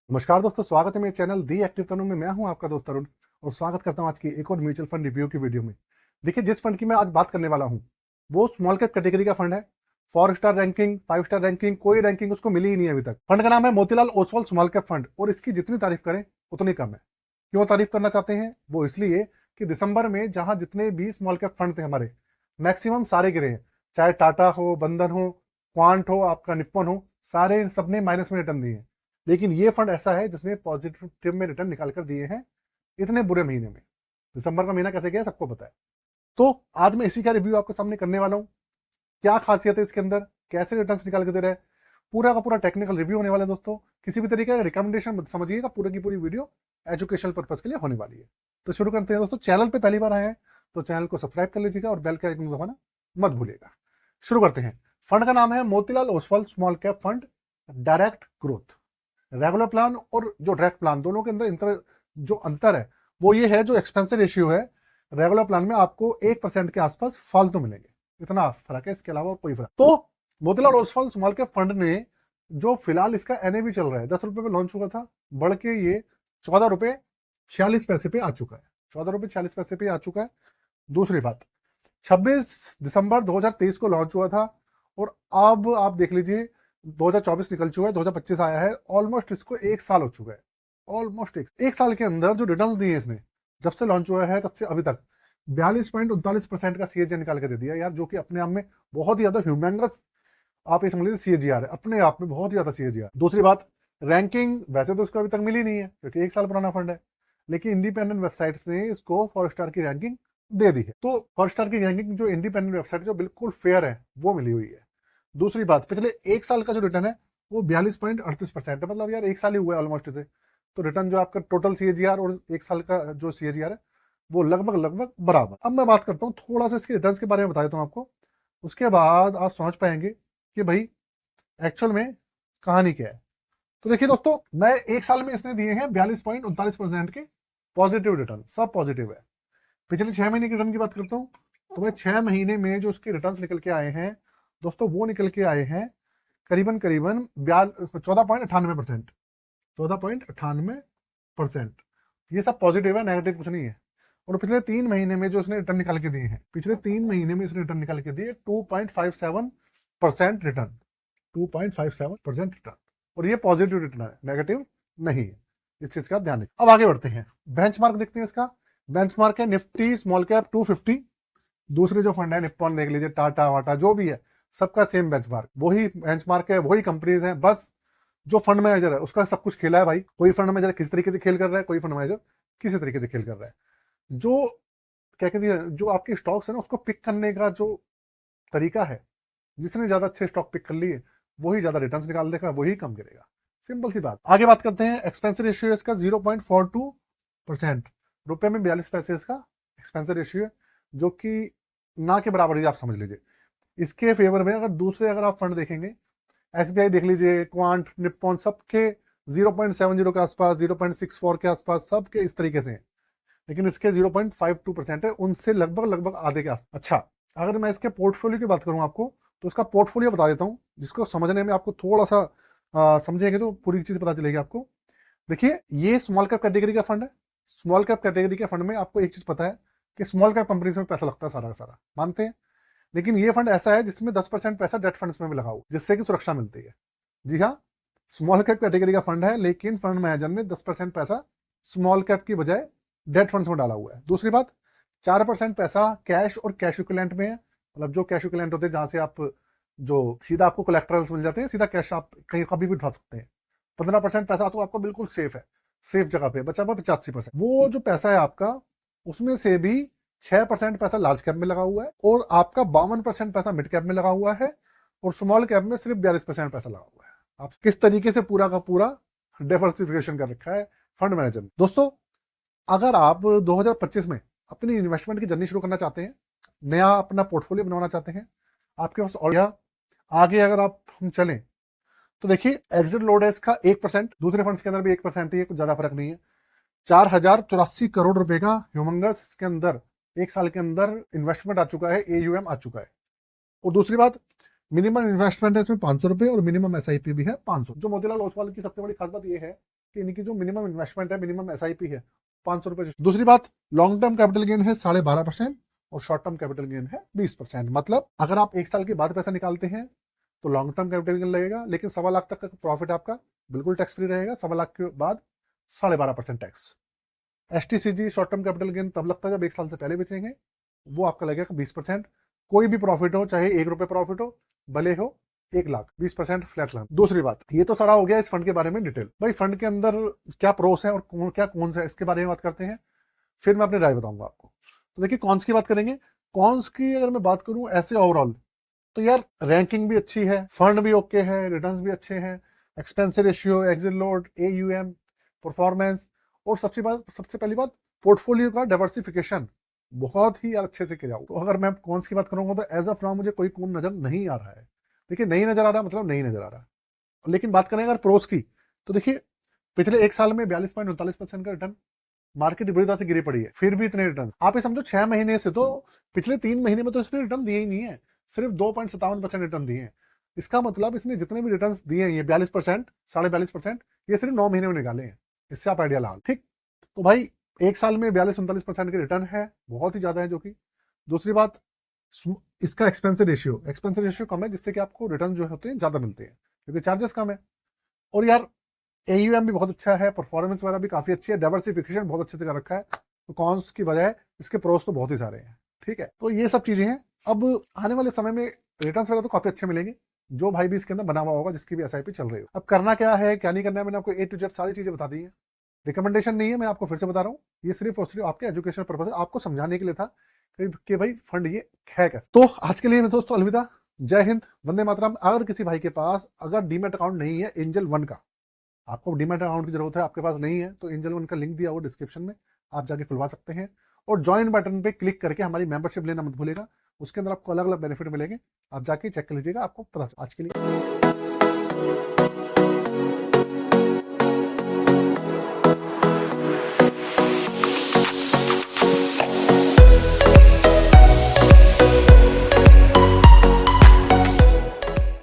नमस्कार दोस्तों, स्वागत है मेरे चैनल दी एक्टिव तनु में। मैं हूं आपका दोस्त अरुण और स्वागत करता हूं आज की एक और म्यूचुअल फंड रिव्यू की वीडियो में। देखिए, जिस फंड की मैं आज बात करने वाला हूं वो स्मॉल कैप कैटेगरी का फंड है। 4 स्टार रैंकिंग, 5 स्टार रैंकिंग, कोई रैंकिंग उसको मिली ही नहीं अभी तक। फंड का नाम है Motilal Oswal small cap fund और इसकी जितनी तारीफ करें उतनी कम है। क्यों तारीफ करना चाहते हैं? वो इसलिए कि दिसंबर में जहां जितने भी स्मॉल कैप फंड थे हमारे, मैक्सिमम सारे गिरे हैं। चाहे टाटा हो, बंधन हो, क्वांट हो, आपका निप्पन हो, सारे सबने माइनस में रिटर्न दिए हैं। लेकिन ये फंड ऐसा है जिसने पॉजिटिव में रिटर्न निकाल कर दिए हैं इतने बुरे महीने में। दिसंबर का महीना कैसे गया सबको पता है। तो आज मैं इसी का रिव्यू आपके सामने करने वाला हूं। क्या खासियत है इसके अंदर, कैसे रिटर्न्स निकाल के दे रहे हैं, पूरा का पूरा टेक्निकल रिव्यू होने वाला है दोस्तों। किसी भी तरीके का रिकमेंडेशन मत समझिएगा, पूरी की पूरी वीडियो एजुकेशनल पर्पज के लिए होने वाली है। तो शुरू करते हैं दोस्तों। चैनल पे पहली बार आए हैं तो चैनल को सब्सक्राइब कर लीजिएगा और बेल का आइकन दबाना मत भूलिएगा। शुरू करते हैं। फंड का नाम है Motilal Oswal small cap fund direct growth. Regular plan और जो डायरेक्ट प्लान दोनों के अंदर जो अंतर है वो ये है, जो एक्सपेंस रेशियो है रेगुलर प्लान में आपको 1% के आसपास फालतू मिलेंगे, इतना फर्क है, इसके अलावा कोई फर्क। तो Motilal Oswal small cap fund ने जो फिलहाल इसका एनएवी चल रहा है, 10 रुपए पे लॉन्च हुआ था, बढ़ के ये 14 रुपए 46 पैसे पे आ चुका है। 14 रुपए 46 पैसे पे आ चुका है। दूसरी बात, 26 दिसंबर 2023 को लॉन्च हुआ था और अब आप देख लीजिए 2024 निकल चुका है, 2025 आया है। ऑलमोस्ट इसको 1 साल हो चुका है। ऑलमोस्ट एक साल के अंदर जो रिटर्न्स दिए इसने, जब से लॉन्च हुआ है तब से अभी तक 42.39% का सीएजी निकाल के दे दिया यार, जो कि अपने आप में बहुत ही ज्यादा ह्यूमंगस, आप ये समझ लीजिए सीएजीआर है, अपने आप में बहुत ही ज्यादा सीएजीआर। दूसरी बात, रैंकिंग वैसे तो इसको अभी तक मिली नहीं है क्योंकि 1 साल पुराना फंड है, लेकिन इंडिपेंडेंट वेबसाइट्स ने इसको 4 स्टार की रैंकिंग दे दी है। तो 4 स्टार की रैंकिंग जो इंडिपेंडेंट वेबसाइट जो बिल्कुल फेयर है वो मिली हुई है। दूसरी बात, पिछले 1 साल का जो रिटर्न है वो 42.38% है। मतलब यार 1 साल ही हुआ है ऑलमोस्ट इसे। तो रिटर्न जो आपका टोटल सीएजीआर और 1 साल का जो सीएजीआर है वो लगभग लगभग बराबर। अब मैं बात करता हूँ थोड़ा सा इसके रिटर्न के बारे में, बता देता हूँ आपको। उसके बाद आप समझ पाएंगे कि भाई एक्चुअल में कहानी क्या है। तो देखिए दोस्तों, मैं 1 साल में इसने दिए हैं 42.39% के पॉजिटिव रिटर्न, सब पॉजिटिव है। पिछले 6 महीने के रिटर्न की बात करता हूँ तो मैं 6 महीने में जो उसके रिटर्न निकल के आए हैं दोस्तों, वो निकल के आए हैं करीबन करीबन 14.98%। 14.98%। ये सब पॉजिटिव है, नेगेटिव कुछ नहीं है। और पिछले 3 महीने में जो इसने रिटर्न निकाल के दिए हैं, पिछले 3 महीने में इसने रिटर्न निकाल के दिए 2.57% रिटर्न। 2.57% रिटर्न। और ये पॉजिटिव रिटर्न है, नेगेटिव नहीं है। इस चीज का ध्यान रखिए। अब आगे बढ़ते हैं, बेंचमार्क देखते हैं इसका। बेंचमार्क है निफ्टी स्मॉल कैप 250। दूसरे जो फंड है निप्पॉन देख लीजिए, टाटा वाटा जो भी है, सबका सेम बेंचमार्क, वही बेंचमार्क है, वही कंपनीज हैं। बस जो फंड मैनेजर है उसका सब कुछ खेला है भाई। कोई फंड मैनेजर किस तरीके से खेल कर रहा है, कोई फंड मैनेजर किसी तरीके से खेल कर रहा है। जो क्या कहते हैं, जो आपकी स्टॉक्स है ना उसको पिक करने का जो तरीका है, जिसने ज्यादा अच्छे स्टॉक पिक कर लिए वही ज्यादा रिटर्न्स निकाल देगा, वही कम गिरेगा। सिंपल सी बात। आगे बात करते हैं एक्सपेंस रेशियो इसका 0.42%। रुपए में 42 पैसे इसका एक्सपेंस रेशियो है, जो कि ना के बराबर ही आप समझ लीजिए। इसके फेवर में अगर आप फंड देखेंगे, एसबीआई देख लीजिए, क्वांट, निप्पॉन, सबके 0.70 के आसपास, 0.64 के आसपास, सबके इस तरीके से हैं। लेकिन इसके 0.52% है, उनसे लगभग लगभग आधे के आसपास। अच्छा, अगर मैं इसके पोर्टफोलियो की बात करूं आपको, तो इसका पोर्टफोलियो बता देता हूं, जिसको समझने में आपको थोड़ा सा समझेंगे तो पूरी चीज पता चलेगी आपको। देखिए, ये स्मॉल कैप कैटेगरी का फंड है। स्मॉल कैप कैटेगरी के फंड में आपको एक चीज पता है कि स्मॉल कैप कंपनीज में पैसा लगता है सारा का सारा, मानते हैं। लेकिन ये फंड ऐसा है जिसमें 10% पैसा डेट फंड्स में भी लगा हुआ, जिससे कि सुरक्षा मिलती है। जी हाँ, स्मॉल कैप कैटेगरी का फंड है, लेकिन फंड मैनेजर ने 10% पैसा स्मॉल कैप की बजाय डेट फंड्स में डाला हुआ है। दूसरी बात, 4% पैसा कैश और कैश इक्विवेलेंट में है। मतलब जो कैश इक्विवेलेंट होते हैं, जहां से आप जो सीधा आपको कोलेक्ट्रल्स मिल जाते हैं, सीधा कैश आप कहीं कभी भी उठा सकते हैं। 15% पैसा तो आपको बिल्कुल सेफ है, सेफ जगह पे बचा हुआ 85%। वो जो पैसा है आपका, उसमें से भी 6% पैसा लार्ज कैप में लगा हुआ है और आपका 52% पैसा मिड कैप में लगा हुआ है और स्मॉल कैप में सिर्फ 42% पैसा लगा हुआ है। आप किस तरीके से पूरा का पूरा डाइवर्सिफिकेशन कर रखा है फंड मैनेजर ने। दोस्तों, अगर आप 2025 में अपनी इन्वेस्टमेंट की जर्नी शुरू करना चाहते हैं, नया अपना पोर्टफोलियो बनाना चाहते हैं, आपके पास और आगे अगर आप हम चलें तो देखिए, एग्जिट लोड है इसका 1%। दूसरे फंड्स के अंदर भी 1% ही है, कुछ ज्यादा फर्क नहीं है। 4084 करोड़ रुपए का ह्यूमंगस इसके अंदर 1 साल के अंदर इन्वेस्टमेंट आ चुका है, एयूएम आ चुका है। और दूसरी बात, मिनिमम इन्वेस्टमेंट है इसमें 500 रुपए और मिनिमम एसआईपी भी है 500। जो मोतीलाल ओसवाल की सबसे बड़ी खास बात यह है कि इनकी जो मिनिमम इन्वेस्टमेंट है, मिनिमम एसआईपी है 500 रुपए। दूसरी बात, लॉन्ग टर्म कैपिटल गेन है 12.5% और शॉर्ट टर्म कैपिटल गेन है 20%। मतलब अगर आप 1 साल के बाद पैसा निकालते हैं तो लॉन्ग टर्म कैपिटल गेन लगेगा, लेकिन 1.25 लाख तक का प्रॉफिट आपका बिल्कुल टैक्स फ्री रहेगा। 1.25 लाख के बाद 12.5% tax. STCG short term capital gain तब लगता है जब 1 साल से पहले बेचेंगे, वो आपका लगेगा 20%। कोई भी प्रॉफिट हो, चाहे 1 रुपए प्रॉफिट हो, भले हो 1 लाख, 20% फ्लैट लाइन। दूसरी बात, ये तो सारा हो गया इस फंड के बारे में डिटेल। भाई फंड के अंदर क्या प्रोस है और क्या कौन सा है, इसके बारे में बात करते हैं, फिर मैं अपनी राय बताऊंगा आपको। तो देखिए कॉन्स की बात करेंगे। कॉन्स की अगर मैं बात करूं ऐसे ओवरऑल, तो यार रैंकिंग भी अच्छी है, फंड भी ओके है, रिटर्न्स भी अच्छे हैं, expense ratio, exit load, AUM, performance, और सबसे पहली बात, पोर्टफोलियो का डाइवर्सिफिकेशन बहुत ही अच्छे से किया। तो अगर मैं कॉन्स की बात करूंगा तो एज ऑफ नाउ मुझे कोई कौन नजर नहीं आ रहा है। देखिए नहीं नजर आ रहा मतलब नहीं नजर आ रहा। लेकिन बात करें अगर प्रोस की, तो देखिए पिछले 1 साल में 42.39% का रिटर्न, मार्केट बुरी तरह से गिरी पड़ी है, फिर भी इतने रिटर्न। आप ये समझो 6 महीने से, तो पिछले 3 महीने में तो इसने रिटर्न दिए ही नहीं है, सिर्फ 2.57% रिटर्न दिए हैं। इसका मतलब इसने जितने भी रिटर्न दिए हैं, ये 42%, 42.5%, ये सिर्फ 9 महीने में निकाले हैं। इससे आप आइडिया लगा। ठीक, तो भाई 1 साल में 42-39% के रिटर्न है, बहुत ही ज्यादा है जो कि। दूसरी बात, इसका एक्सपेंस रेशियो कम है, जिससे कि आपको रिटर्न जो होते हैं ज्यादा मिलते हैं क्योंकि चार्जेस कम है। और यार एयूएम भी बहुत अच्छा है, परफॉर्मेंस वगैरह भी काफी अच्छी है, डाइवर्सिफिकेशन बहुत अच्छे से कर रखा है। तो कॉन्स की बजाय इसके प्रोस तो बहुत ही सारे हैं। ठीक है, तो ये सब चीजें हैं। अब आने वाले समय में रिटर्न वगैरह तो काफी अच्छे मिलेंगे, जो भाई भी इसके अंदर बना हुआ होगा, जिसकी भी एसआईपी चल रही हो। अब करना क्या है, क्या नहीं करना है, मैंने आपको A to Z सारी चीजें बता दी है। रिकमेंडेशन नहीं है, मैं आपको फिर से बता रहा हूँ, ये सिर्फ और सिर्फ आपके एजुकेशन पर्पज है, आपको समझाने के लिए था कि भाई फंड ये है कैसे। तो आज के लिए मैं दोस्तों अलविदा, जय हिंद, वंदे मातरम। अगर किसी भाई के पास अगर डीमैट अकाउंट नहीं है एंजल वन का, आपको डीमैट अकाउंट की जरूरत है, आपके पास नहीं है, तो एंजल वन का लिंक दिया हुआ डिस्क्रिप्शन में, आप जाके खुलवा सकते हैं। और ज्वाइन बटन पे क्लिक करके हमारी मेंबरशिप लेना मत भूलेगा, उसके अंदर आपको अलग अलग बेनिफिट मिलेंगे, आप जाके चेक कर लीजिएगा, आपको पता। आज के लिए